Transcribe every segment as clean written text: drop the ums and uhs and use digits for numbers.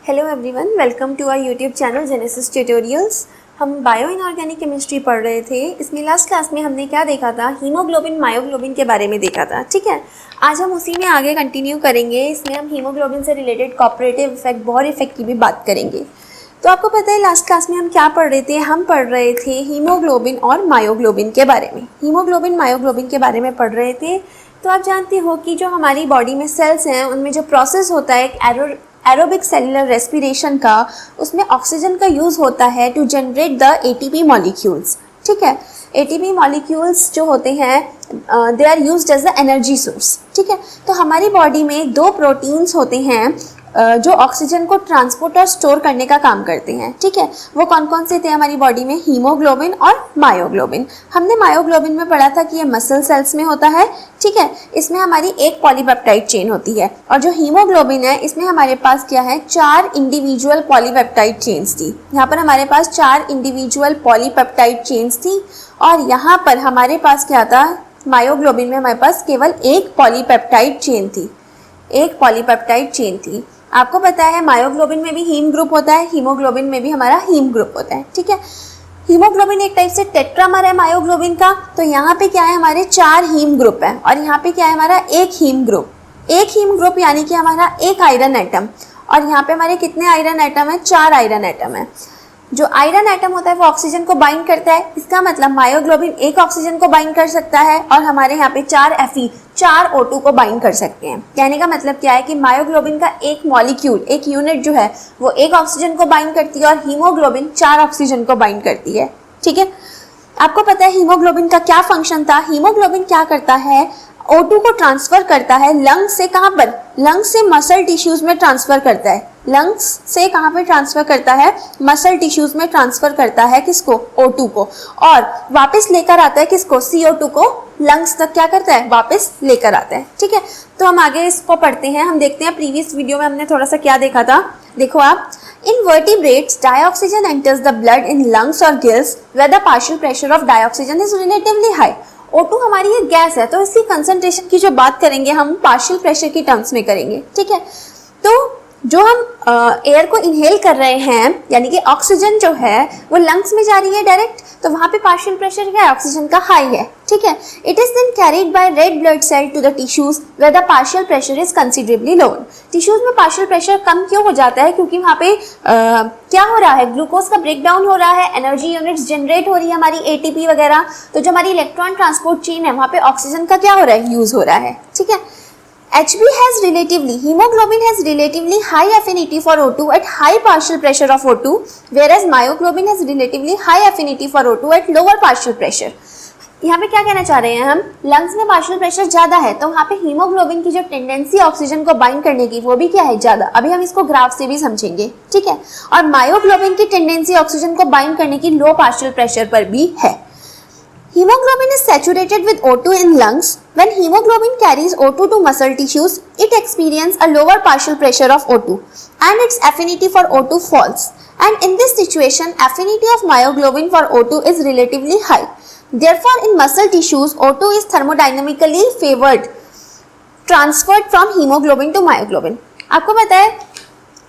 Hello everyone, welcome to our YouTube channel genesis tutorials. हम bio inorganic chemistry पढ़ रहे थे। इसमें लास्ट क्लास में हमने क्या देखा था, हीमोग्लोबिन मायोग्लोबिन के बारे में देखा था। ठीक है, आज हम उसी में आगे कंटिन्यू करेंगे। इसमें हम हीमोग्लोबिन से related cooperative effect, Bohr effect की भी बात करेंगे। तो आपको पता है लास्ट क्लास में हम क्या पढ़ रहे थे, हम पढ़ रहे थे हीमोग्लोबिन और मायोग्लोबिन के बारे में। हीमोग्लोबिन मायोग्लोबिन के बारे में पढ़ रहे थे। तो आप जानते हो कि जो हमारी बॉडी में सेल्स हैं उनमें जो प्रोसेस होता है एक एरोबिक सेलुलर रेस्पिरेशन का, उसमें ऑक्सीजन का यूज़ होता है to generate the ATP molecules. ठीक है, एटीपी मॉलिक्यूल्स जो होते हैं they are used as the energy source. ठीक है, तो हमारी बॉडी में दो प्रोटीन्स होते हैं जो ऑक्सीजन को ट्रांसपोर्ट और स्टोर करने का काम करते हैं। ठीक है, वो कौन कौन से थे हमारी बॉडी में, हीमोग्लोबिन और मायोग्लोबिन। हमने मायोग्लोबिन में पढ़ा था कि ये मसल सेल्स में होता है। ठीक है, इसमें हमारी एक पॉलीपेप्टाइड चेन होती है, और जो हीमोग्लोबिन है इसमें हमारे पास क्या है, 4 इंडिविजुअल पॉलीपेप्टाइड चेन्स थी। यहाँ पर हमारे पास 4 इंडिविजुअल पॉलीपेप्टाइड चेन्स थी, और यहाँ पर हमारे पास क्या था, मायोग्लोबिन में हमारे पास केवल एक पॉलीपेप्टाइड चेन थी, एक पॉलीपेप्टाइड चेन थी। आपको पता है मायोग्लोबिन में भी हीम ग्रुप होता है, हीमोग्लोबिन में भी हमारा हीम ग्रुप होता है। ठीक है, हीमोग्लोबिन एक टाइप से टेट्रामर है मायोग्लोबिन का। तो यहाँ पे क्या है, हमारे 4 हीम ग्रुप है, और यहाँ पे क्या है, हमारा एक हीम ग्रुप। एक हीम ग्रुप यानी कि हमारा एक आयरन एटम, और यहाँ पे हमारे कितने आयरन एटम है, 4 आयरन एटम है। जो आयरन एटम होता है वो ऑक्सीजन को बाइंड करता है। इसका मतलब मायोग्लोबिन एक ऑक्सीजन को बाइंड कर सकता है, और हमारे यहाँ पे 4 Fe 4 O2 को बाइंड कर सकते हैं। कहने का मतलब क्या है कि मायोग्लोबिन का एक मॉलिक्यूल, एक यूनिट जो है वो एक ऑक्सीजन को बाइंड करती है, और हीमोग्लोबिन 4 ऑक्सीजन को बाइंड करती है। ठीक है, आपको पता है हीमोग्लोबिन का क्या फंक्शन था। हीमोग्लोबिन क्या करता है, O2 को ट्रांसफर करता है लंग से, कहाँ पर, लंग से मसल टिश्यूज में ट्रांसफर करता है। लंग्स से कहाँ पे ट्रांसफर करता है, मसल टिश्यूज में ट्रांसफर करता है किसको, O2 को, और वापस लेकर आता है किसको, CO2 को लंग्स तक क्या करता है, वापस लेकर आता है। ठीक है, तो हम आगे इसको पढ़ते हैं। हम देखते हैं प्रीवियस वीडियो में हमने थोड़ा सा क्या देखा था। देखो आप, in vertebrates dioxygen enters the blood in lungs और gills where the partial pressure of dioxygen is relatively high. O2 हमारी ये गैस है, तो इसकी कंसंट्रेशन की जो बात करेंगे हम पार्शियल प्रेशर की टर्म्स में करेंगे। ठीक है, तो जो हम एयर को इनहेल कर रहे हैं, यानी कि ऑक्सीजन जो है वो लंग्स में जा रही है डायरेक्ट, तो वहाँ पे पार्शियल प्रेशर क्या है, ऑक्सीजन का हाई है। ठीक है, it is then carried by red blood cell to the tissues where the partial pressure is considerably lower. Tissues में पार्शियल प्रेशर कम क्यों हो जाता है, क्योंकि वहाँ पे क्या हो रहा है, ग्लूकोज का ब्रेकडाउन हो रहा है, एनर्जी यूनिट्स जनरेट हो रही है हमारी ATP वगैरह। तो जो हमारी इलेक्ट्रॉन ट्रांसपोर्ट चेन है वहाँ पे ऑक्सीजन का क्या हो रहा है, यूज हो रहा है। ठीक है, hemoglobin has relatively high affinity for O2 at high partial pressure of O2, whereas myoglobin has relatively high affinity for O2 at lower partial pressure. यहाँ पे क्या कहना चाह रहे हैं हम, लंग्स में पार्शियल प्रेशर ज्यादा है, तो वहाँ पे हीमोग्लोबिन की जो टेंडेंसी ऑक्सीजन को बाइंड करने की वो भी क्या है, ज्यादा। अभी हम इसको ग्राफ से भी समझेंगे। ठीक है, और मायोग्लोबिन की टेंडेंसी ऑक्सीजन को बाइंड करने की लो पार्शियल प्रेशर पर भी है। Hemoglobin is saturated with O2 in lungs. When hemoglobin carries O2 to muscle tissues, it experiences a lower partial pressure of O2 and its affinity for O2 falls. And in this situation, affinity of myoglobin for O2 is relatively high. Therefore, in muscle tissues, O2 is thermodynamically favored, transferred from hemoglobin to myoglobin. आपको पता है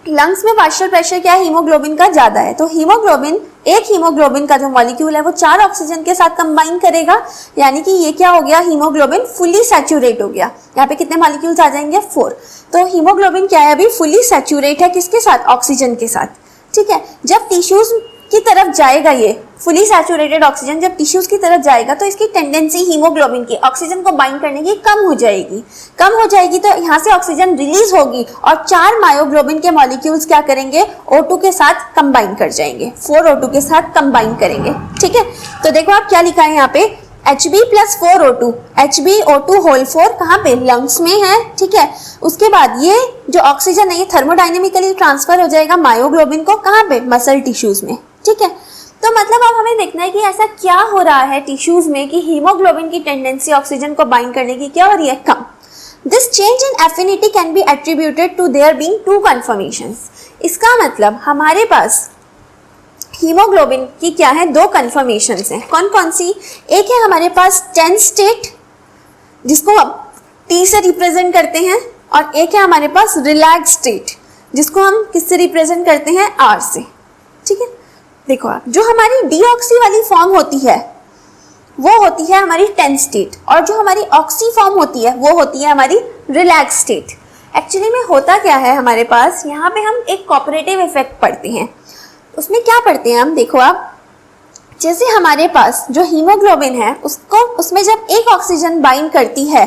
lungs में partial pressure क्या है, haemoglobin का ज्यादा है, तो हीमोग्लोबिन, एक हीमोग्लोबिन का जो मॉलिक्यूल है वो 4 ऑक्सीजन के साथ कंबाइन करेगा, यानी कि ये क्या हो गया, हीमोग्लोबिन फुली सैचुरेट हो गया। यहाँ पे कितने मॉलिक्यूल्स आ जाएंगे, 4। तो हीमोग्लोबिन क्या है, अभी फुली सैचुरेट है किसके साथ, ऑक्सीजन के साथ। ठीक है, जब टिश्यूज की तरफ जाएगा, ये फुली सैचुरेटेड ऑक्सीजन जब टिश्यूज की तरफ जाएगा तो इसकी टेंडेंसी हीमोग्लोबिन की ऑक्सीजन को बाइंड करने की कम हो जाएगी, तो यहाँ से ऑक्सीजन रिलीज होगी, और 4 मायोग्लोबिन के मॉलिक्यूल्स क्या करेंगे, O2 के साथ कंबाइन कर जाएंगे, 4 O2 के साथ कंबाइन करेंगे। ठीक है, तो देखो आप क्या लिखा है यहाँ पे, Hb + 4O2, HbO2 होल 4 कहाँ पे, लंग्स में है। ठीक है, उसके बाद ये जो ऑक्सीजन है ये थर्मोडायनेमिकली ट्रांसफर हो जाएगा मायोग्लोबिन को, कहाँ पे, मसल टिश्यूज में। ठीक है, तो मतलब अब हमें देखना है कि ऐसा क्या हो रहा है टिश्यूज में कि हीमोग्लोबिन की टेंडेंसी ऑक्सीजन को बाइंड करने की क्या हो रही है, कम। This change in affinity can be attributed to their being 2 conformations. इसका मतलब हमारे पास हीमोग्लोबिन की क्या है, 2 कन्फर्मेशंस हैं। कौन कौन सी, एक है हमारे पास टेंस स्टेट जिसको T से रिप्रेजेंट करते हैं, और एक है हमारे पास रिलैक्स स्टेट जिसको हम किससे रिप्रेजेंट करते हैं, R से, ठीक है। देखो आप, जो हमारी डीऑक्सी वाली फॉर्म होती है वो होती है हमारी टेंस स्टेट, और जो हमारी ऑक्सी फॉर्म होती है वो होती है हमारी रिलैक्स स्टेट। एक्चुअली में होता क्या है हमारे पास, यहाँ पे हम एक कोऑपरेटिव इफेक्ट पढ़ते हैं। उसमें क्या पढ़ते हैं हम, देखो आप, जैसे हमारे पास जो हीमोग्लोबिन है उसमें जब एक ऑक्सीजन बाइंड करती है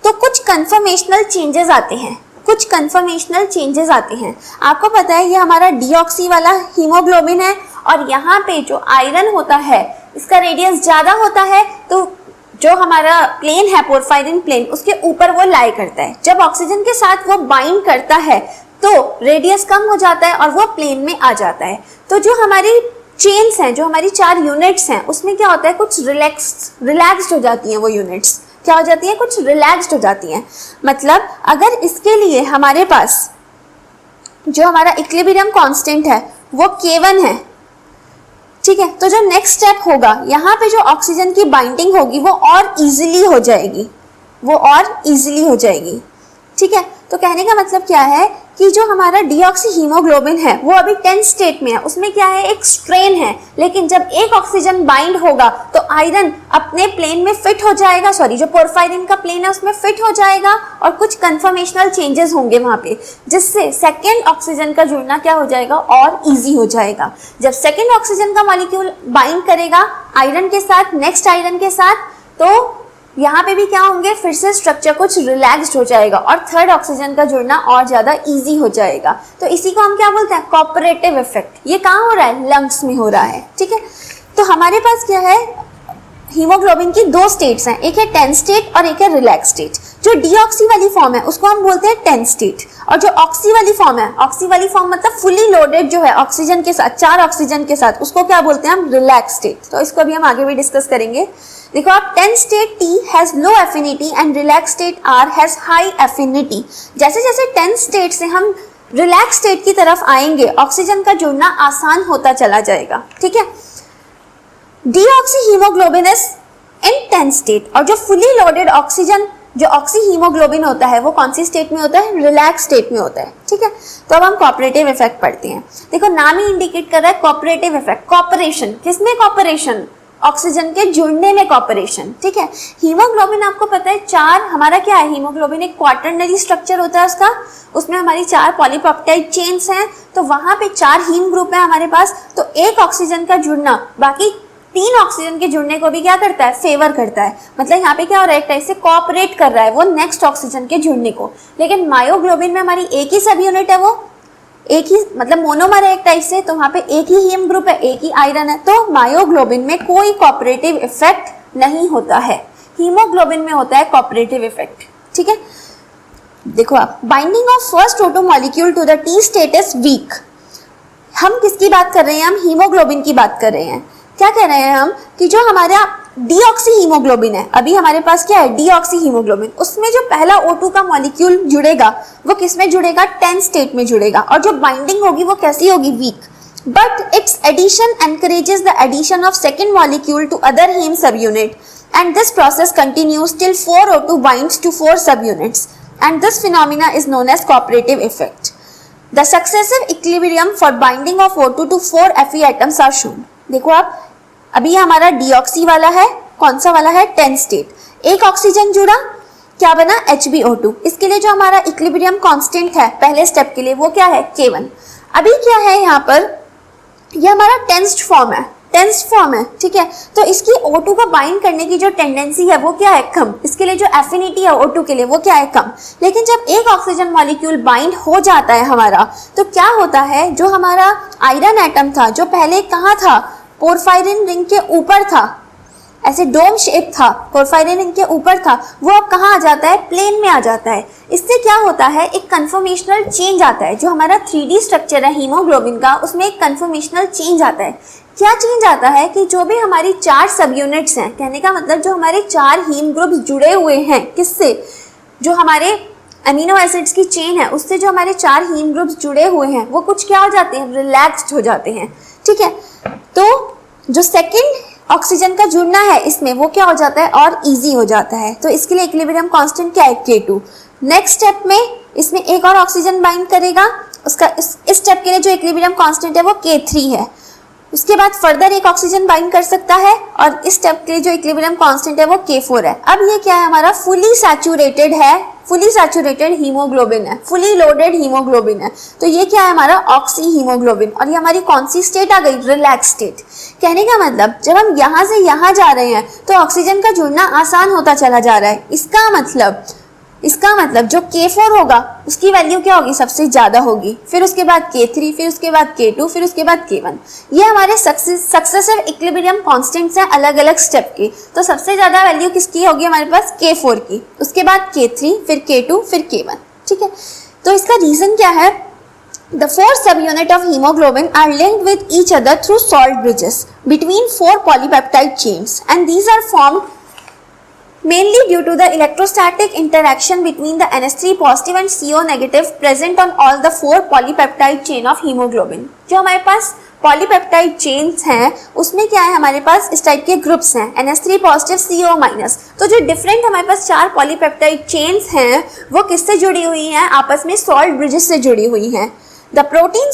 तो कुछ कन्फर्मेशनल चेंजेस आते हैं, कुछ कन्फर्मेशनल चेंजेस आते हैं। आपको पता है ये हमारा डीऑक्सी वाला हीमोग्लोबिन है, और यहाँ पे जो आयरन होता है इसका रेडियस ज़्यादा होता है, तो जो हमारा प्लेन है पोरफायरिन प्लेन उसके ऊपर वो लाई करता है। जब ऑक्सीजन के साथ वो बाइंड करता है तो रेडियस कम हो जाता है और वो प्लेन में आ जाता है। तो जो हमारी चेन्स हैं, जो हमारी 4 यूनिट्स हैं, उसमें क्या होता है, कुछ रिलैक्स्ड हो जाती हैं। वो यूनिट्स क्या हो जाती हैं, कुछ रिलैक्स्ड हो जाती हैं। मतलब अगर इसके लिए हमारे पास जो हमारा इक्विलिब्रियम कांस्टेंट है वो K1 है, ठीक है, तो जो नेक्स्ट स्टेप होगा, यहाँ पे जो ऑक्सीजन की बाइंडिंग होगी वो और इजीली हो जाएगी, वो और इजीली हो जाएगी, ठीक है। तो कहने का मतलब क्या है कि जो हमारा डीऑक्सी हीमोग्लोबिन है वो अभी टेंस स्टेट में है, उसमें क्या है, एक स्ट्रेन है, लेकिन जब एक ऑक्सीजन बाइंड होगा तो आयरन अपने प्लेन में फिट हो जाएगा, सॉरी, जो पोरफायरिन का प्लेन है उसमें फिट हो जाएगा, और कुछ कन्फर्मेशनल चेंजेस होंगे वहां पे, जिससे सेकेंड ऑक्सीजन का जुड़ना क्या हो जाएगा, और ईजी हो जाएगा। जब सेकेंड ऑक्सीजन का मॉलिक्यूल बाइंड करेगा आयरन के साथ, नेक्स्ट आयरन के साथ, तो यहाँ पे भी क्या होंगे, फिर से स्ट्रक्चर कुछ रिलैक्स्ड हो जाएगा और थर्ड ऑक्सीजन का जुड़ना और ज़्यादा इजी हो जाएगा। तो इसी को हम क्या बोलते हैं, कोऑपरेटिव इफेक्ट। ये कहाँ हो रहा है, लंग्स में हो रहा है, ठीक है। तो हमारे पास क्या है, हीमोग्लोबिन की 2 स्टेट्स हैं, एक है टेंस स्टेट और एक है रिलैक्स स्टेट। जो डीऑक्सी वाली फॉर्म है उसको हम बोलते हैं टेंस स्टेट, और जो ऑक्सी वाली फॉर्म है, ऑक्सी वाली फॉर्म मतलब फुली लोडेड जो है ऑक्सीजन के साथ, 4 ऑक्सीजन के साथ, उसको क्या बोलते हैं हम, रिलैक्स स्टेट। तो इसको अभी हम आगे भी डिस्कस करेंगे। देखो आप, tense state T has low affinity and relax state R has high affinity. जैसे जैसे टेंस स्टेट से हम रिलैक्स स्टेट की तरफ आएंगे ऑक्सीजन का जुड़ना आसान होता चला जाएगा, ठीक है। Deoxy haemoglobin is in tense state, और जो फुली लोडेड ऑक्सीजन जो ऑक्सी हीमोग्लोबिन होता है वो कौन सी स्टेट में होता है, रिलैक्स स्टेट में होता है, ठीक है। तो अब हम कोऑपरेटिव इफेक्ट पढ़ते हैं। देखो नाम ही इंडिकेट कर रहा है कोऑपरेटिव इफेक्ट, कोऑपरेशन, किसमें कोऑपरेशन, ऑक्सीजन के जुड़ने में कोऑपरेशन, ठीक है। हीमोग्लोबिन आपको पता है 4, हमारा क्या है, हीमोग्लोबिन एक क्वाटर्नरी स्ट्रक्चर होता है उसका, उसमें हमारी 4 पॉलीपेप्टाइड चेन्स हैं, तो वहां पे 4 हीम ग्रुप है हमारे पास। तो एक ऑक्सीजन का जुड़ना बाकी 3 ऑक्सीजन के जुड़ने को भी क्या करता है, फेवर करता है। मतलब यहाँ पे क्या हो रहा है, एक टाइप से कोऑपरेट कर रहा है वो नेक्स्ट ऑक्सीजन के जुड़ने को। लेकिन मायोग्लोबिन में हमारी एक ही सब यूनिट है, वो एक ही, मतलब मोनोमर है एक टाइप से, तो वहाँ पे एक ही हीम ग्रुप है, एक ही आयरन है, तो मायोग्लोबिन में कोई कोऑपरेटिव इफेक्ट नहीं होता है। हीमोग्लोबिन में होता है कोऑपरेटिव इफेक्ट, ठीक है। देखो आप, binding of first O2 molecule to the T state is weak. हम किसकी बात कर रहे हैं, हम हीमोग्लोबिन की बात कर रहे हैं। क्या कह रहे हैं हम कि जो हमारा डीऑक्सी हीमोग्लोबिन है, अभी हमारे पास क्या है, डीऑक्सी हीमोग्लोबिन, उसमें जो पहला O2 का मॉलिक्यूल जुड़ेगा वो किस में जुड़ेगा, टेंस स्टेट में जुड़ेगा, और जो बाइंडिंग होगी वो कैसी होगी, weak. But its addition encourages the addition of second molecule to other haem sub unit, and this process continues till 4 O2 binds to 4 sub units, and this phenomena is known as cooperative effect. The successive equilibrium for binding of O2 to 4 Fe atoms are shown. देखो आप, अभी हमारा deoxy वाला है, कौन सा वाला है, टेंस स्टेट, एक ऑक्सीजन जुड़ा, क्या बना, HbO2। इसके लिए जो हमारा इक्विलिब्रियम कांस्टेंट है पहले स्टेप के लिए वो क्या है, K1। अभी क्या है यहाँ पर, ये हमारा टेंस्ड फॉर्म है, टेंस्ड फॉर्म है, ठीक है। तो इसकी O2 को बाइंड करने की जो टेंडेंसी है वो क्या है, कम। इसके लिए जो एफिनिटी है O2 के लिए वो क्या है, कम। लेकिन जब एक ऑक्सीजन मॉलिक्यूल बाइंड हो जाता है हमारा, तो क्या होता है, जो हमारा आयरन एटम था जो पहले कहाँ था, पोरफायरिन रिंग के ऊपर था, ऐसे डोम शेप था, पोरफायरिन रिंग के ऊपर था, वो अब कहाँ आ जाता है, प्लेन में आ जाता है। इससे क्या होता है, एक कन्फर्मेशनल चेंज आता है। जो हमारा 3D स्ट्रक्चर है हीमोग्लोबिन का, उसमें एक कन्फर्मेशनल चेंज आता है। क्या चेंज आता है कि जो भी हमारी 4 सब यूनिट्स हैं, कहने का मतलब जो हमारे 4 हीम ग्रुप्स जुड़े हुए हैं, किससे, जो हमारे अमीनो एसिड्स की चेन है उससे जो हमारे 4 हीम ग्रुप्स जुड़े हुए हैं वो कुछ क्या हो जाते हैं, रिलैक्स्ड हो जाते हैं, ठीक है। तो जो सेकंड ऑक्सीजन का जुड़ना है इसमें वो क्या हो जाता है, और इजी हो जाता है। तो इसके लिए इक्विलिब्रियम कांस्टेंट क्या है, K2। नेक्स्ट स्टेप में इसमें एक और ऑक्सीजन बाइंड करेगा उसका इस स्टेप के लिए जो इक्विलिब्रियम कांस्टेंट है वो K3 है। उसके बाद फर्दर एक ऑक्सीजन बाइंड कर सकता है और इस स्टेप के लिए जो इक्विलिब्रियम कांस्टेंट है वो K4 है। अब ये क्या है, हमारा फुली सैचुरेटेड है, फुली सैचुरेटेड हीमोग्लोबिन है, फुली लोडेड हीमोग्लोबिन है। तो ये क्या है, हमारा ऑक्सी हीमोग्लोबिन। और ये हमारी कौन सी स्टेट आ गई, रिलैक्स स्टेट। कहने का मतलब जब हम यहाँ से यहाँ जा रहे हैं तो ऑक्सीजन का जुड़ना आसान होता चला जा रहा है। इसका मतलब जो K4 होगा उसकी वैल्यू क्या होगी, सबसे ज्यादा होगी, फिर उसके बाद K3, फिर उसके बाद K2, फिर उसके बाद K1। ये हमारे सक्सेसिव इक्विलिब्रियम कांस्टेंट्स हैं अलग अलग स्टेप के। तो सबसे ज्यादा वैल्यू किसकी होगी हमारे पास, K4 की, उसके बाद K3, फिर K2, फिर K1। ठीक है, तो इसका रीजन क्या है, The 4 subunits of hemoglobin are linked with each other through salt bridges between 4 polypeptide chains, and these are formed mainly due to the electrostatic interaction between the NH3 positive and CO negative present on all the 4 polypeptide chain of hemoglobin। जो हमारे पास polypeptide chains हैं उसमें क्या है, हमारे पास इस type के groups हैं, NH3 पॉजिटिव, CO माइनस। तो जो डिफरेंट हमारे पास 4 पॉलीपेप्टाइड चेन्स हैं वो किससे जुड़ी हुई हैं, आपस में सॉल्ट ब्रिजेस से जुड़ी हुई हैं। The protein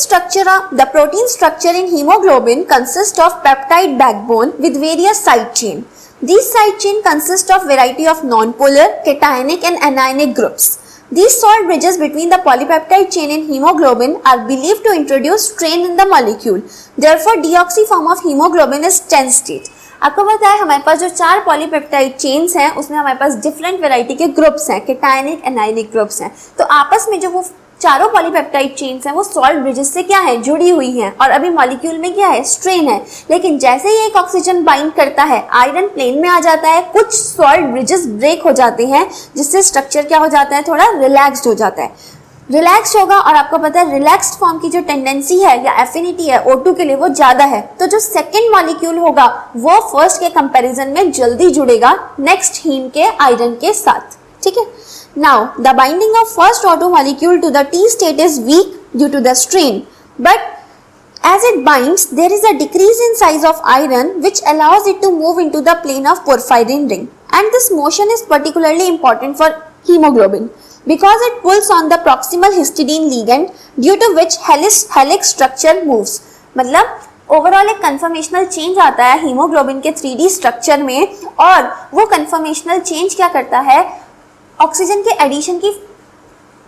structure in hemoglobin consists of peptide backbone with various side chain. These side chain consist of variety of non-polar, cationic and anionic groups. These salt bridges between the polypeptide chain in hemoglobin are believed to introduce strain in the molecule. Therefore, deoxy form of hemoglobin is tense state. आपको पता है हमारे पास जो 4 polypeptide chains हैं उसमें हमारे पास different variety के groups हैं, कैटायनिक एनायनिक ग्रुप्स हैं। तो आपस में जो वो चारों पॉलीपेप्टाइड चेन्स हैं वो सॉल्ट ब्रिजेस से क्या है, जुड़ी हुई हैं और अभी मॉलिक्यूल में क्या है, स्ट्रेन है। लेकिन जैसे ही एक ऑक्सीजन बाइंड करता है आयरन प्लेन में आ जाता है, कुछ सॉल्ट ब्रिजेस ब्रेक हो जाते हैं जिससे स्ट्रक्चर क्या हो जाता है, थोड़ा रिलैक्स्ड हो जाता है। रिलैक्स्ड होगा और आपको पता है रिलैक्स्ड फॉर्म की जो टेंडेंसी है या एफिनिटी है O2 के लिए वो ज्यादा है। तो जो सेकेंड मॉलिक्यूल होगा वो फर्स्ट के कंपैरिजन में जल्दी जुड़ेगा नेक्स्ट हीम के आयरन के साथ। ठीक है, now the binding of first O2 molecule to the T state is weak due to the strain, but as it binds there is a decrease in size of iron which allows it to move into the plane of porphyrin ring, and this motion is particularly important for hemoglobin because it pulls on the proximal histidine ligand due to which helix structure moves। मतलब overall एक conformational change आता है haemoglobin के 3D structure में और वो conformational change क्या करता है, ऑक्सीजन के एडिशन की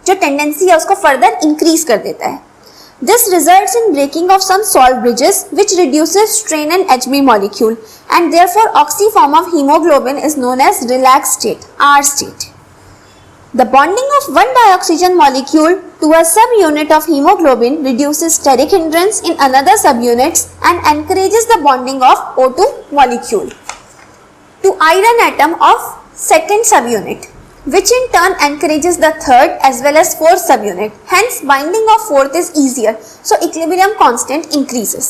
जो टेंडेंसी है उसको फर्दर इंक्रीज कर देता है। This results in breaking of some salt bridges which reduces strain in Hb molecule and therefore oxy form of haemoglobin is known as relax state, R state। The bonding of one dioxygen molecule to a subunit of hemoglobin reduces steric hindrance in another subunits and encourages the bonding of O2 molecule to iron atom of second subunit, which in turn encourages the third as well as fourth subunit. Hence, binding of fourth is easier. So, equilibrium constant increases.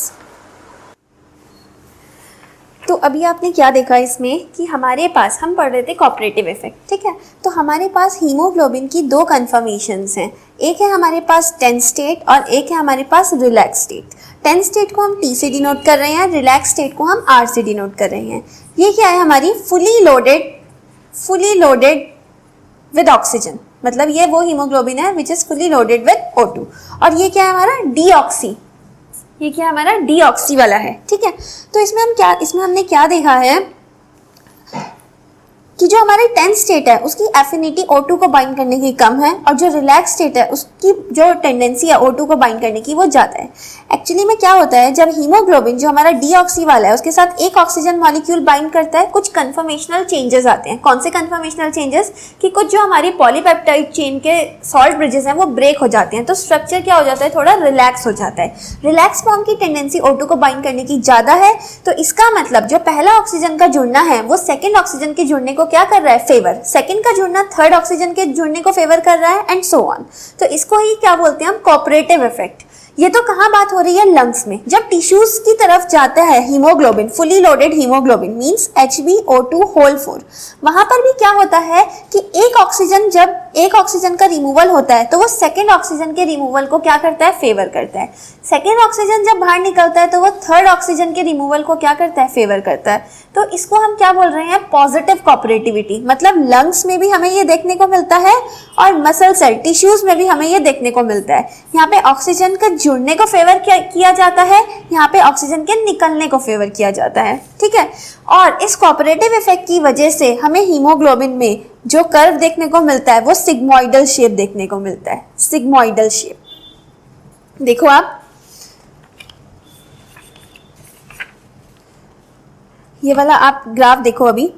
तो अभी आपने क्या देखा इसमें कि हमारे पास हम पढ़ रहे थे कोऑपरेटिव इफेक्ट। ठीक है, तो हमारे पास हीमोग्लोबिन की 2 कन्फर्मेशंस हैं, एक है हमारे पास टेंस स्टेट और एक है हमारे पास रिलैक्स स्टेट। टेंस स्टेट को हम T से डिनोट कर रहे हैं, रिलैक्स स्टेट को हम R से डिनोट कर रहे हैं। ये क्या है, हमारी फुली लोडेड विद ऑक्सीजन, मतलब ये वो हीमोग्लोबिन है which is fully loaded with O2। और ये क्या है हमारा डीऑक्सी, ये क्या हमारा डीऑक्सी वाला है। ठीक है, तो इसमें हमने क्या देखा है कि जो हमारी टेंस स्टेट है उसकी एफिनिटी O2 को बाइंड करने की कम है और जो रिलैक्स स्टेट है उसकी जो टेंडेंसी है O2 को बाइंड करने की वो ज़्यादा है। एक्चुअली में क्या होता है, जब हीमोग्लोबिन जो हमारा डीऑक्सी वाला है उसके साथ एक ऑक्सीजन मॉलिक्यूल बाइंड करता है, कुछ कन्फर्मेशनल चेंजेस आते हैं। कौन से कन्फर्मेशनल चेंजेस, कि कुछ जो हमारी पॉलीपेप्टाइड चेन के सॉल्ट ब्रिजेस हैं वो ब्रेक हो जाते हैं, तो स्ट्रक्चर क्या हो जाता है, थोड़ा रिलैक्स हो जाता है। रिलैक्स फॉर्म की टेंडेंसी O2 को बाइंड करने की ज़्यादा है, तो इसका मतलब जो पहला ऑक्सीजन का जुड़ना है वो सेकेंड ऑक्सीजन के जुड़ने को क्या कर रहा है, फेवर। सेकेंड का जुड़ना थर्ड ऑक्सीजन के जुड़ने को फेवर कर रहा है एंड सो ऑन। तो इसको ही क्या बोलते हैं हम, कोऑपरेटिव इफेक्ट। ये तो कहाँ बात हो रही है, लंग्स में। जब टिश्यूज की तरफ जाता है haemoglobin, fully loaded haemoglobin means HbO2 whole 4, वहां पर भी क्या होता है कि एक ऑक्सीजन जब एक ऑक्सीजन का रिमूवल होता है तो वो सेकेंड ऑक्सीजन के रिमूवल को क्या करता है, फेवर करता है। सेकेंड ऑक्सीजन जब बाहर निकलता है तो वो थर्ड ऑक्सीजन के रिमूवल को क्या करता है, फेवर करता है। तो इसको हम क्या बोल रहे हैं, पॉजिटिव कोऑपरेटिविटी। मतलब लंग्स में भी हमें ये देखने को मिलता है और मसल सेल टिश्यूज में भी हमें ये देखने को मिलता है। यहाँ पे ऑक्सीजन का जुड़ने को फेवर किया जाता है, यहाँ पे ऑक्सीजन के निकलने को फेवर किया जाता है, ठीक है। और इस कोऑपरेटिव इफेक्ट की वजह से हमें हीमोग्लोबिन में जो कर्व देखने को मिलता है वो सिग्मोइडल शेप देखने को मिलता है, सिग्मोइडल शेप। देखो आप, ये वाला आप ग्राफ देखो अभी,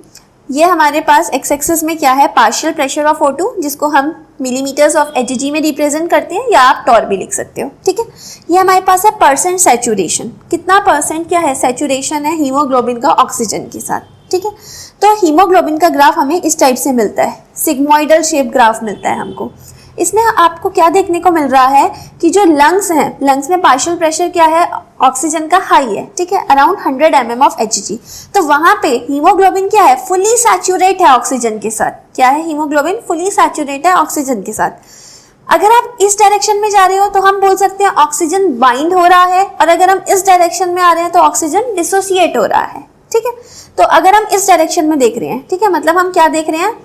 ये हमारे पास एक्स एक्सिस में क्या है, पार्शियल प्रेशर ऑफ O2, जिसको हम मिलीमीटर्स ऑफ Hg में रिप्रेजेंट करते हैं, या आप टॉर भी लिख सकते हो, ठीक है। ये हमारे पास है परसेंट सैचुरेशन, कितना परसेंट क्या है, सैचुरेशन है हीमोग्लोबिन का ऑक्सीजन के साथ, ठीक है। तो हीमोग्लोबिन का ग्राफ हमें इस टाइप से मिलता है, सिग्मोइडल शेप ग्राफ मिलता है हमको। इसमें आपको क्या देखने को मिल रहा है कि जो लंग्स हैं, लंग्स में पार्शियल प्रेशर क्या है, ऑक्सीजन का हाई है, ठीक है, अराउंड 100 mm ऑफ Hg। तो वहां पे हीमोग्लोबिन क्या है, फुली सैचुरेट है ऑक्सीजन के साथ। क्या है, हीमोग्लोबिन फुली सैचुरेट है ऑक्सीजन के साथ। अगर आप इस डायरेक्शन में जा रहे हो तो हम बोल सकते हैं ऑक्सीजन बाइंड हो रहा है, और अगर हम इस डायरेक्शन में आ रहे हैं तो ऑक्सीजन डिसोसिएट हो रहा है, ठीक है। तो अगर हम इस डायरेक्शन में देख रहे हैं, ठीक है, मतलब हम क्या देख रहे हैं,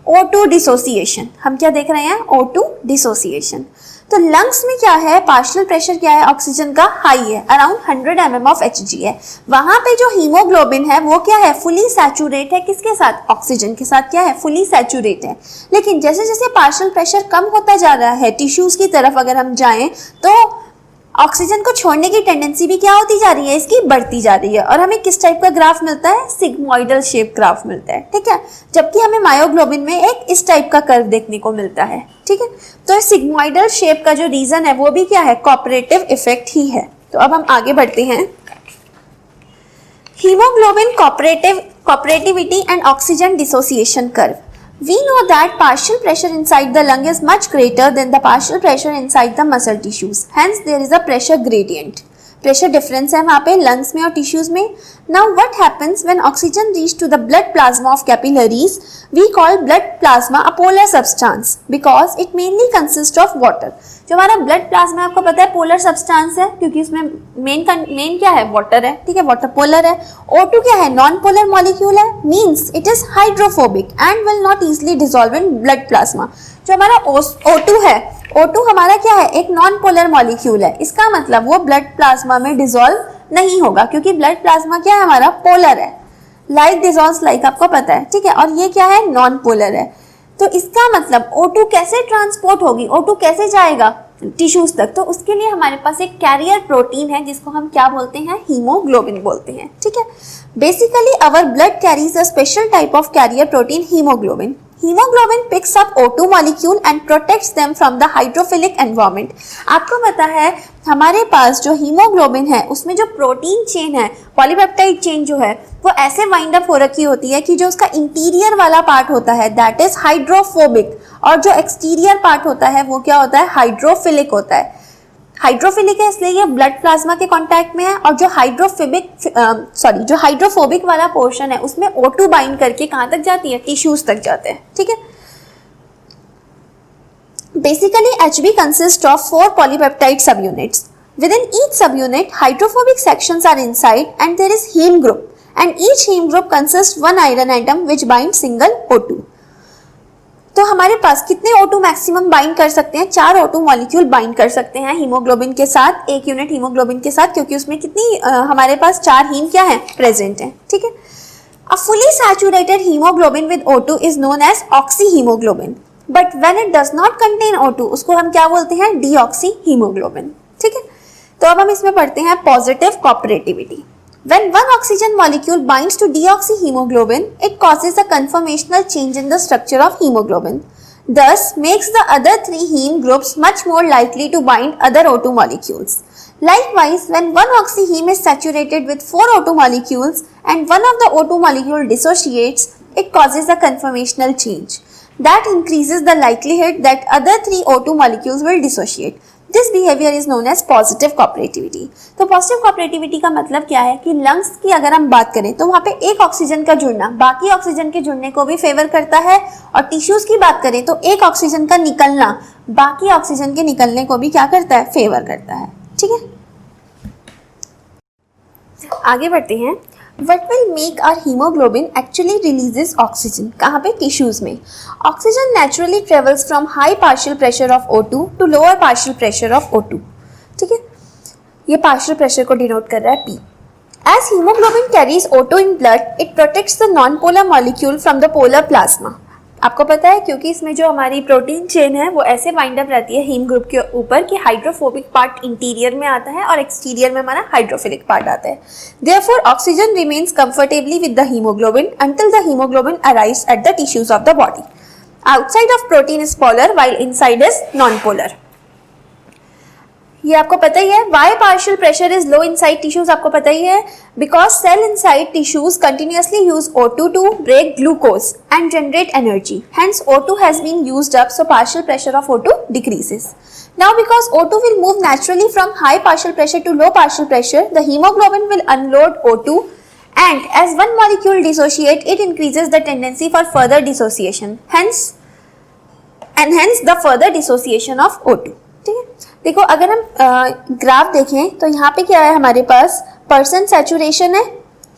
O2 डिसोसिएशन। हम क्या देख रहे हैं, O2 डिसोसिएशन। तो लंग्स में क्या है, पार्शियल प्रेशर क्या है, ऑक्सीजन का हाई है, अराउंड 100 mm ऑफ Hg है। वहां पे जो हीमोग्लोबिन है वो क्या है, फुली सैचुरेट है, किसके साथ, ऑक्सीजन के साथ, क्या है, फुली सैचुरेट है। लेकिन जैसे जैसे पार्शियल प्रेशर कम होता जा रहा है, टिश्यूज की तरफ अगर हम जाएं तो ऑक्सीजन को छोड़ने की टेंडेंसी भी क्या होती जा रही है, इसकी बढ़ती जा रही है। और हमें किस टाइप का ग्राफ मिलता है, सिग्मोइडल शेप ग्राफ मिलता है, ठीक है। जबकि हमें मायोग्लोबिन में एक इस टाइप का कर्व देखने को मिलता है, ठीक है। तो सिग्मोइडल शेप का जो रीजन है वो भी क्या है, कोऑपरेटिव इफेक्ट ही है। तो अब हम आगे बढ़ते हैं। Haemoglobin cooperativity and oxygen dissociation curve. We know that partial pressure inside the lung is much greater than the partial pressure inside the muscle tissues. Hence, there is a pressure gradient. Pressure difference है वहाँ पे lungs में और tissues में. Now, what happens when oxygen reach to the blood plasma of capillaries? We call blood plasma a polar substance because it mainly consists of water. जो हमारा blood plasma आपको पता है पोलर सब्सटेंस है, क्योंकि उसमें मेन क्या है, वाटर है, ठीक है, वाटर पोलर है। O2 क्या है, नॉन पोलर मॉलिक्यूल है, means it is hydrophobic and will not easily dissolve in blood plasma. जो हमारा O2 है, O2 हमारा क्या है, एक नॉन पोलर मॉलिक्यूल है। इसका मतलब वो ब्लड प्लाज्मा में डिसॉल्व नहीं होगा, क्योंकि ब्लड प्लाज्मा क्या है, हमारा पोलर है, लाइक डिसॉल्व्स लाइक, आपको पता है, ठीक है। और ये क्या है, नॉन पोलर है। तो इसका मतलब O2 कैसे ट्रांसपोर्ट होगी, O2 कैसे जाएगा टिश्यूज तक, तो उसके लिए हमारे पास एक कैरियर प्रोटीन है जिसको हम क्या बोलते हैं, हीमोग्लोबिन बोलते हैं, ठीक है। Basically our blood carries a special type of carrier protein, haemoglobin. Hemoglobin picks up O2 molecule and protects them from the hydrophilic environment. आपको पता है हमारे पास जो हीमोग्लोबिन है उसमें जो प्रोटीन चेन है, पॉलीपेप्टाइड चेन जो है वो ऐसे वाइंड अप हो रखी होती है कि जो उसका इंटीरियर वाला पार्ट होता है दैट इज हाइड्रोफोबिक, और जो एक्सटीरियर पार्ट होता है वो क्या होता है, हाइड्रोफिलिक होता है. हाइड्रोफिलिक है इसलिए ये ब्लड प्लाज्मा के कांटेक्ट में है, और जो जो हाइड्रोफोबिक वाला पोर्शन है उसमें O2 बाइंड करके कहां तक जाती है, टिश्यूज तक जाते हैं, ठीक है. Basically HB consists of 4 polypeptide subunits. Within each subunit, hydrophobic sections are inside and there is heme group, and each heme group consists one iron atom which binds single O2. तो हमारे पास कितने O2 maximum bind कर सकते हैं, 4 O2 molecule bind कर सकते हैं haemoglobin के साथ, एक यूनिट हीमोग्लोबिन के साथ, क्योंकि उसमें कितनी हमारे पास 4 हीम क्या है, प्रेजेंट है, ठीक है. A fully saturated haemoglobin with O2 is known as oxyhaemoglobin, but when it does not contain O2 उसको हम क्या बोलते हैं, डीऑक्सीहीमोग्लोबिन, ठीक है. तो अब हम इसमें पढ़ते हैं positive cooperativity. When one oxygen molecule binds to deoxyhemoglobin, it causes a conformational change in the structure of hemoglobin. Thus, makes the other 3 heme groups much more likely to bind other O2 molecules. Likewise, when one oxyheme is saturated with 4 O2 molecules and one of the O2 molecule dissociates, it causes a conformational change. That increases the likelihood that other 3 O2 molecules will dissociate. This behaviour is known as positive cooperativity. तो positive cooperativity का मतलब क्या है कि lungs की अगर हम बात करें तो वहाँ पे एक ऑक्सीजन का जुड़ना बाकी ऑक्सीजन के जुड़ने को भी फेवर करता है, और टिश्यूज की बात करें तो एक ऑक्सीजन का निकलना बाकी ऑक्सीजन के निकलने को भी क्या करता है, फेवर करता है। ठीक है, आगे बढ़ते हैं। What will make our hemoglobin actually releases oxygen? कहाँ पे? टिश्यूज में। Oxygen naturally travels from high partial pressure of O2 to lower partial pressure of O2। ठीक है, ये partial pressure को डिनोट कर रहा है P। As hemoglobin carries O2 in blood, it protects the non-polar molecule from the polar plasma। आपको पता है क्योंकि इसमें जो हमारी प्रोटीन चेन है वो ऐसे वाइंड अप रहती है हीम ग्रुप के ऊपर कि हाइड्रोफोबिक पार्ट इंटीरियर में आता है और एक्सटीरियर में हमारा हाइड्रोफिलिक पार्ट आता है। Therefore oxygen remains comfortably with the haemoglobin until the haemoglobin arrives at the tissues of the body. Outside of protein is polar while inside is non polar. ये आपको पता ही है। Why partial pressure is low inside tissues, आपको पता ही है because cell inside tissues continuously use O2 to break glucose and generate energy, hence O2 has been used up, so partial pressure of O2 decreases. Now because O2 will move naturally from high partial pressure to low partial pressure, the haemoglobin will unload O2 and as one molecule dissociate, it increases the tendency for further dissociation, hence the further dissociation of O2। ठीक है, देखो अगर हम graph देखें तो यहाँ पे क्या है, हमारे पास परसेंट सैचुरेशन है,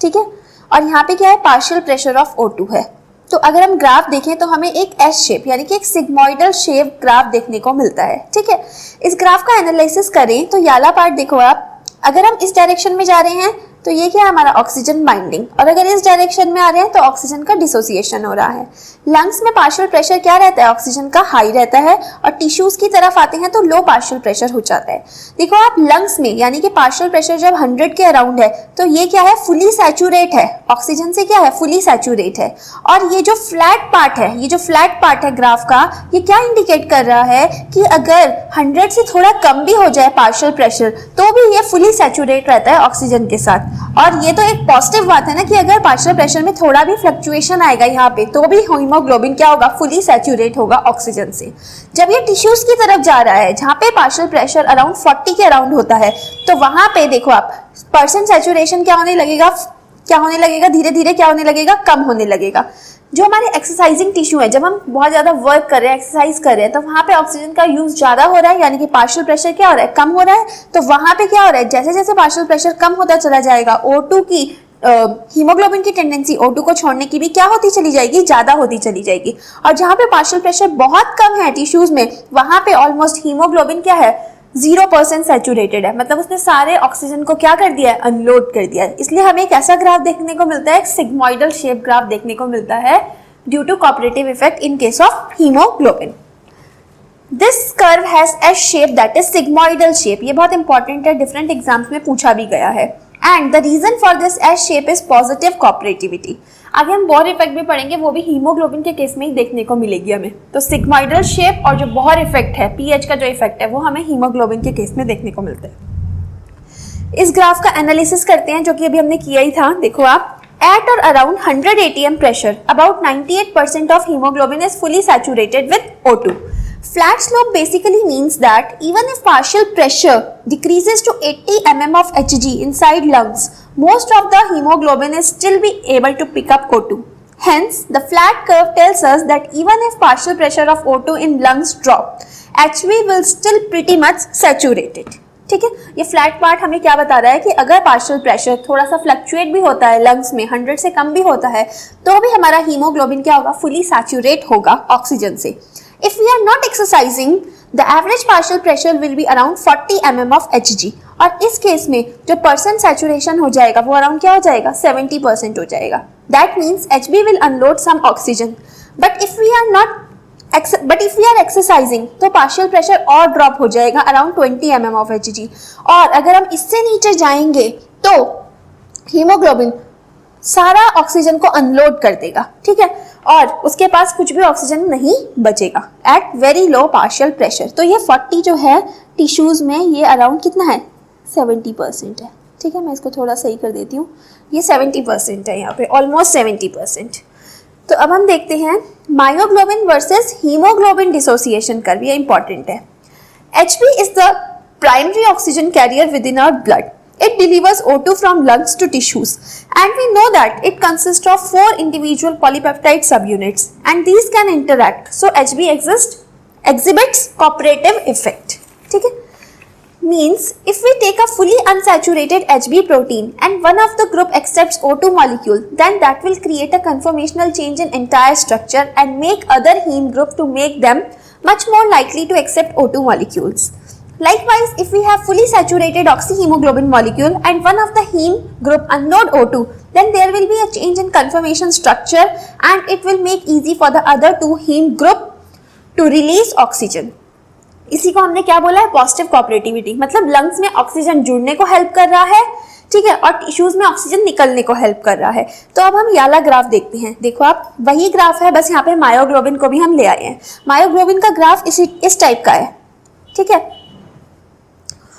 ठीक है, और यहाँ पे क्या है, पार्शियल प्रेशर ऑफ O2 है। तो अगर हम ग्राफ देखें तो हमें एक एस शेप यानी कि एक सिग्मोइडल शेप ग्राफ देखने को मिलता है। ठीक है, इस ग्राफ का एनालिसिस करें तो याला पार्ट देखो आप, अगर हम इस डायरेक्शन में जा रहे हैं तो ये क्या है, हमारा ऑक्सीजन बाइंडिंग, और अगर इस डायरेक्शन में आ रहे हैं तो ऑक्सीजन का डिसोसिएशन हो रहा है। लंग्स में पार्शियल प्रेशर क्या रहता है, ऑक्सीजन का हाई रहता है, और टिश्यूज की तरफ आते हैं तो लो पार्शियल प्रेशर हो जाता है। देखो आप लंग्स में यानी कि पार्शियल प्रेशर जब 100 के अराउंड है तो ये क्या है, फुली सैचुरेट है, ऑक्सीजन से क्या है, फुली सैचुरेट है। और ये जो फ्लैट पार्ट है, ये जो फ्लैट पार्ट है ग्राफ का, ये क्या इंडिकेट कर रहा है कि अगर 100 से थोड़ा कम भी हो जाए पार्शियल प्रेशर तो भी ये फुली सैचुरेट रहता है ऑक्सीजन के साथ। और ये तो एक पॉजिटिव बात है ना कि अगर पार्शियल प्रेशर में थोड़ा भी फ्लक्चुएशन आएगा यहाँ पे तो भी हीमोग्लोबिन क्या होगा, फुली सैचुरेट होगा ऑक्सीजन से। जब ये टिश्यूज की तरफ जा रहा है जहाँ पे पार्शियल प्रेशर अराउंड 40 के अराउंड होता है तो वहां पे देखो आप परसेंट सैचुरेशन क्या होने लगेगा, धीरे धीरे क्या होने लगेगा, कम होने लगेगा। जो हमारे एक्सरसाइजिंग टिश्यू है, जब हम बहुत ज्यादा वर्क कर रहे हैं, एक्सरसाइज कर रहे हैं, तो वहां पे ऑक्सीजन का यूज ज्यादा हो रहा है, यानी कि पार्शियल प्रेशर क्या हो रहा है, कम हो रहा है। तो वहां पे क्या हो रहा है, जैसे जैसे पार्शियल प्रेशर कम होता चला जाएगा, O2 की हीमोग्लोबिन की टेंडेंसी O2 को छोड़ने की भी क्या होती चली जाएगी, ज्यादा होती चली जाएगी। और जहां पे पार्शियल प्रेशर बहुत कम है टिश्यूज में, वहां पे ऑलमोस्ट हीमोग्लोबिन क्या है, 0% सैचुरेटेड है, मतलब उसने सारे ऑक्सीजन को क्या कर दिया है, अनलोड कर दिया है। इसलिए हमें एक ऐसा ग्राफ देखने को मिलता है, एक सिग्मोइडल शेप ग्राफ देखने को मिलता है due to cooperative effect in case of haemoglobin. This curve has a shape that is sigmoidal shape, ये बहुत इंपॉर्टेंट है, डिफरेंट एग्जाम्स में पूछा भी गया है। And the reason for this S shape is positive cooperativity. आगे हम बोर इफेक्ट भी पढ़ेंगे, वो भी हीमोग्लोबिन के केस में ही देखने को मिलेगी हमें। तो सिग्मोइडल शेप और जो बोर इफेक्ट है, पीएच का जो इफेक्ट है, वो हमें हीमोग्लोबिन के केस में देखने को मिलता है। इस ग्राफ का एनालिसिस करते हैं जो कि अभी हमने किया ही था। देखो आप, at or around 100 atm pressure, about 98% of hemoglobin is fully saturated with O2. Flat slope basically means that even if partial pressure decreases to 80 mm of Hg inside lungs, most of the hemoglobin is still be able to pick up O2. Hence, the flat curve tells us that even if partial pressure of O2 in lungs drop, Hv will still pretty much saturated. ठीक है, ये flat part हमें क्या बता रहा है कि अगर पार्शियल प्रेशर थोड़ा सा फ्लक्चुएट भी होता है लंग्स में, 100 से कम भी होता है, तो भी हमारा हीमोग्लोबिन क्या होगा, फुली सैचुरेट होगा ऑक्सीजन से। If we are not exercising, the average partial pressure will be around 40 mm of Hg, और इस केस में जो परसेंट सैचुरेशन हो जाएगा वो अराउंड क्या हो जाएगा, 70% हो जाएगा। That means Hb will unload some oxygen, but if we are exercising तो पार्शियल प्रेशर और ड्रॉप हो जाएगा अराउंड 20 mm ऑफ Hg। और अगर हम इससे नीचे जाएंगे तो हीमोग्लोबिन सारा ऑक्सीजन को अनलोड कर देगा, ठीक है, और उसके पास कुछ भी ऑक्सीजन नहीं बचेगा at very low partial pressure. तो ये 40 जो है टिश्यूज में, ये अराउंड कितना है, 70% है। ठीक है, मैं इसको थोड़ा सही कर देती हूँ, ये 70% है, यहाँ पे ऑलमोस्ट 70%। तो अब हम देखते हैं myoglobin versus haemoglobin dissociation curve, ये इंपॉर्टेंट है। Hb is the primary oxygen carrier within our blood. It delivers O2 from lungs to tissues, and we know that it consists of 4 individual polypeptide subunits, and these can interact. So Hb exhibits cooperative effect. ठीक है? Means if we take a fully unsaturated Hb protein and one of the group accepts O2 molecule, then that will create a conformational change in entire structure and make other heme group to make them much more likely to accept O2 molecules. Likewise, if we have fully saturated oxyhemoglobin molecule and one of the heme group unload O2, then there will be a change in conformation structure and it will make easy for the other 2 heme group to release oxygen. इसी को हमने क्या बोला है? Positive cooperativity, मतलब lungs में oxygen जुड़ने को हेल्प कर रहा है, ठीक है, और टिश्यूज में ऑक्सीजन निकलने को हेल्प कर रहा है। तो अब हम ये वाला ग्राफ देखते हैं। देखो आप, वही ग्राफ है, बस यहाँ पे मायोग्लोबिन को भी हम ले आए हैं। मायोग्लोबिन का ग्राफ इस टाइप का है, ठीक है,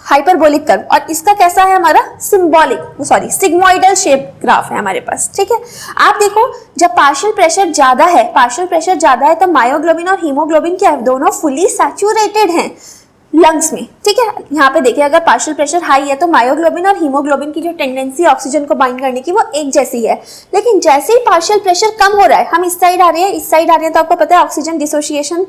हाइपरबोलिक कर्व, और इसका कैसा है हमारा? सिग्मोइडल शेप ग्राफ है हमारे पास, ठीक है। आप देखो, जब पार्शियल प्रेशर ज्यादा है तो मायोग्लोबिन और हीमोग्लोबिन क्या है? दोनों फुली सैचुरेटेड हैं लंग्स में, ठीक है। यहाँ पे देखिए, अगर पार्शियल प्रेशर हाई है तो मायोग्लोबिन और हीमोग्लोबिन की जो टेंडेंसी ऑक्सीजन को बाइंड करने की वो एक जैसी है, लेकिन जैसे ही पार्शियल प्रेशर कम हो रहा है, हम इस साइड आ रहे हैं, तो आपको पता है ऑक्सीजन डिसोसिएशन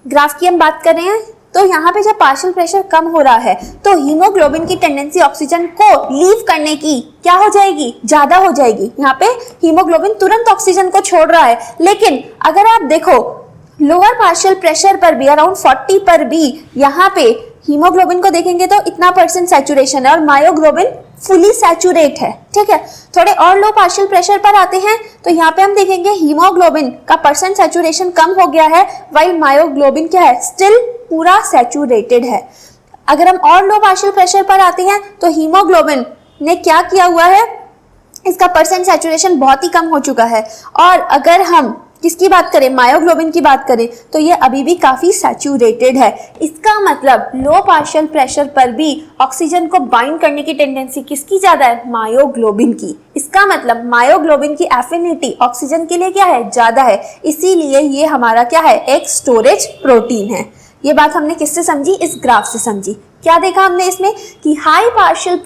ग्राफ की हम बात कर रहे हैं। तो यहाँ पे जब पार्शियल प्रेशर कम हो रहा है तो हीमोग्लोबिन की टेंडेंसी ऑक्सीजन को लीव करने की क्या हो जाएगी? ज्यादा हो जाएगी। यहाँ पे हीमोग्लोबिन तुरंत ऑक्सीजन को छोड़ रहा है, लेकिन अगर आप देखो लोअर पार्शियल प्रेशर पर भी, अराउंड 40 पर भी, यहाँ पे हीमोग्लोबिन को देखेंगे तो इतना % सैचुरेशन है और मायोग्लोबिन फुली सैचुरेट है, ठीक है। थोड़े और लो पार्शियल प्रेशर पर आते हैं तो यहाँ पे हम देखेंगे हीमोग्लोबिन का % सैचुरेशन कम हो गया है, वाइल मायोग्लोबिन क्या है? स्टिल पूरा सैचुरेटेड है। अगर हम और लो पार्शियल प्रेशर पर आते हैं तो हीमोग्लोबिन ने क्या किया हुआ है? इसका % सैचुरेशन बहुत ही कम हो चुका है, और अगर हम किसकी बात करें? मायोग्लोबिन की बात करें तो ये अभी भी काफी सैचुरेटेड है। इसका मतलब लो पार्शियल प्रेशर पर भी ऑक्सीजन को बाइंड करने की टेंडेंसी किसकी ज्यादा है? मायोग्लोबिन की। इसका मतलब मायोग्लोबिन की एफिनिटी ऑक्सीजन के लिए क्या है? ज्यादा है, इसीलिए ये हमारा क्या है? एक स्टोरेज प्रोटीन है। ये बात हमने किससे समझी? इस ग्राफ से समझी। क्या देखा हमने इसमें कि हाई पार्शियल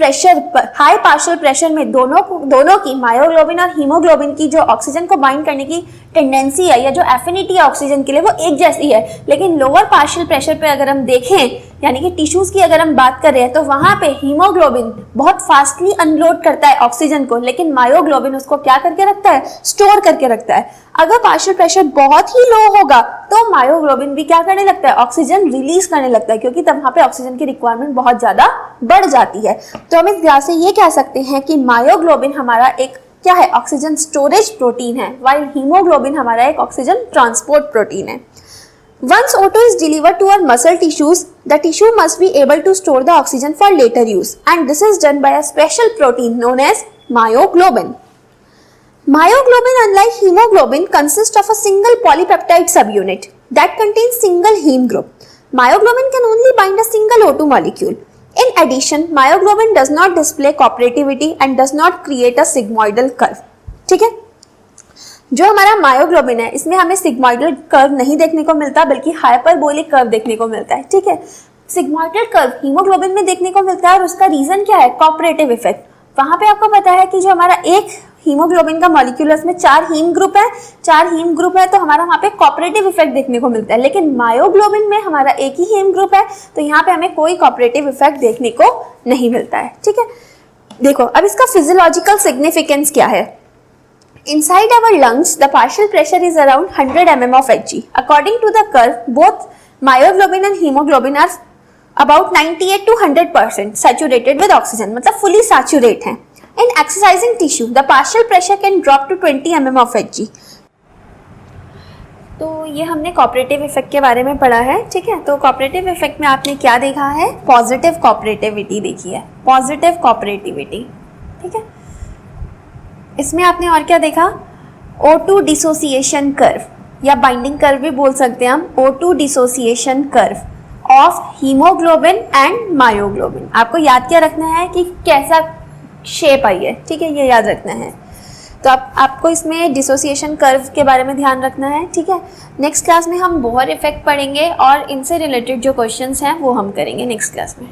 प्रेशर में दोनों की, मायोग्लोबिन और हीमोग्लोबिन की जो ऑक्सीजन को बाइंड करने की टेंडेंसी है या जो एफिनिटी है ऑक्सीजन के लिए, वो एक जैसी है। लेकिन लोअर पार्शियल प्रेशर पे अगर हम देखें, यानी कि टिश्यूज की अगर हम बात कर रहे हैं, तो वहां पे हीमोग्लोबिन बहुत फास्टली अनलोड करता है ऑक्सीजन को, लेकिन मायोग्लोबिन उसको क्या करके रखता है? स्टोर करके रखता है। अगर पार्शियल प्रेशर बहुत ही लो होगा तो मायोग्लोबिन भी क्या करने लगता है? ऑक्सीजन रिलीज करने लगता है, क्योंकि तब वहां पे ऑक्सीजन की रिक्वायरमेंट बहुत ज्यादा बढ़ जाती है। तो हम इस ग्राफ से ये कह सकते हैं कि मायोग्लोबिन हमारा एक क्या है? ऑक्सीजन स्टोरेज प्रोटीन है, वाइल हीमोग्लोबिन हमारा एक ऑक्सीजन ट्रांसपोर्ट प्रोटीन है। Once O2 is delivered to our muscle tissues, the tissue must be able to store the oxygen for later use, and this is done by a special protein known as myoglobin. Myoglobin, unlike hemoglobin, consists of a single polypeptide subunit that contains single heme group. Myoglobin can only bind a single O2 molecule. In addition, myoglobin does not display cooperativity and does not create a sigmoidal curve. ठीक है? जो हमारा myoglobin है, इसमें हमें sigmoidal curve नहीं देखने को मिलता, बल्कि हाइपरबोलिक कर्व देखने को मिलता है, ठीक है। सिग्मोइडल कर्व हीमोग्लोबिन में देखने को मिलता है, और उसका रीजन क्या है? Cooperative effect. वहां पे आपको पता है कि जो हमारा एक हीमोग्लोबिन का मॉलिक्यूल है, उसमें 4 हीम ग्रुप है, तो हमारा वहां पे कोऑपरेटिव इफेक्ट देखने को मिलता है। लेकिन मायोग्लोबिन में हमारा एक ही हीम ग्रुप है, तो यहाँ पे हमें कोई कोऑपरेटिव इफेक्ट देखने को नहीं मिलता है, ठीक है। देखो अब इसका फिजियोलॉजिकल सिग्निफिकेंस क्या है? Inside our lungs, the partial pressure is around 100 mm of Hg. According to the curve, both myoglobin and hemoglobin are about 98 to 100% saturated with oxygen, मतलब fully saturate हैं। In exercising tissue, the partial pressure can drop to 20 mm of Hg. तो ये हमने cooperative effect के बारे में पढ़ा है, ठीक है। तो कोऑपरेटिव इफेक्ट में आपने क्या देखा है? पॉजिटिव कोऑपरेटिविटी देखी है, पॉजिटिव कोऑपरेटिविटी, ठीक है। इसमें आपने और क्या देखा? O2 डिसोसिएशन कर्व या बाइंडिंग कर्व भी बोल सकते हैं हम, O2 dissociation curve of haemoglobin and myoglobin. आपको याद क्या रखना है कि कैसा शेप आई है, ठीक है, ये याद रखना है। तो आपको इसमें डिसोसिएशन कर्व के बारे में ध्यान रखना है, ठीक है। नेक्स्ट क्लास में हम बोहर इफेक्ट पढ़ेंगे और इनसे रिलेटेड जो क्वेश्चंस हैं वो हम करेंगे नेक्स्ट क्लास में।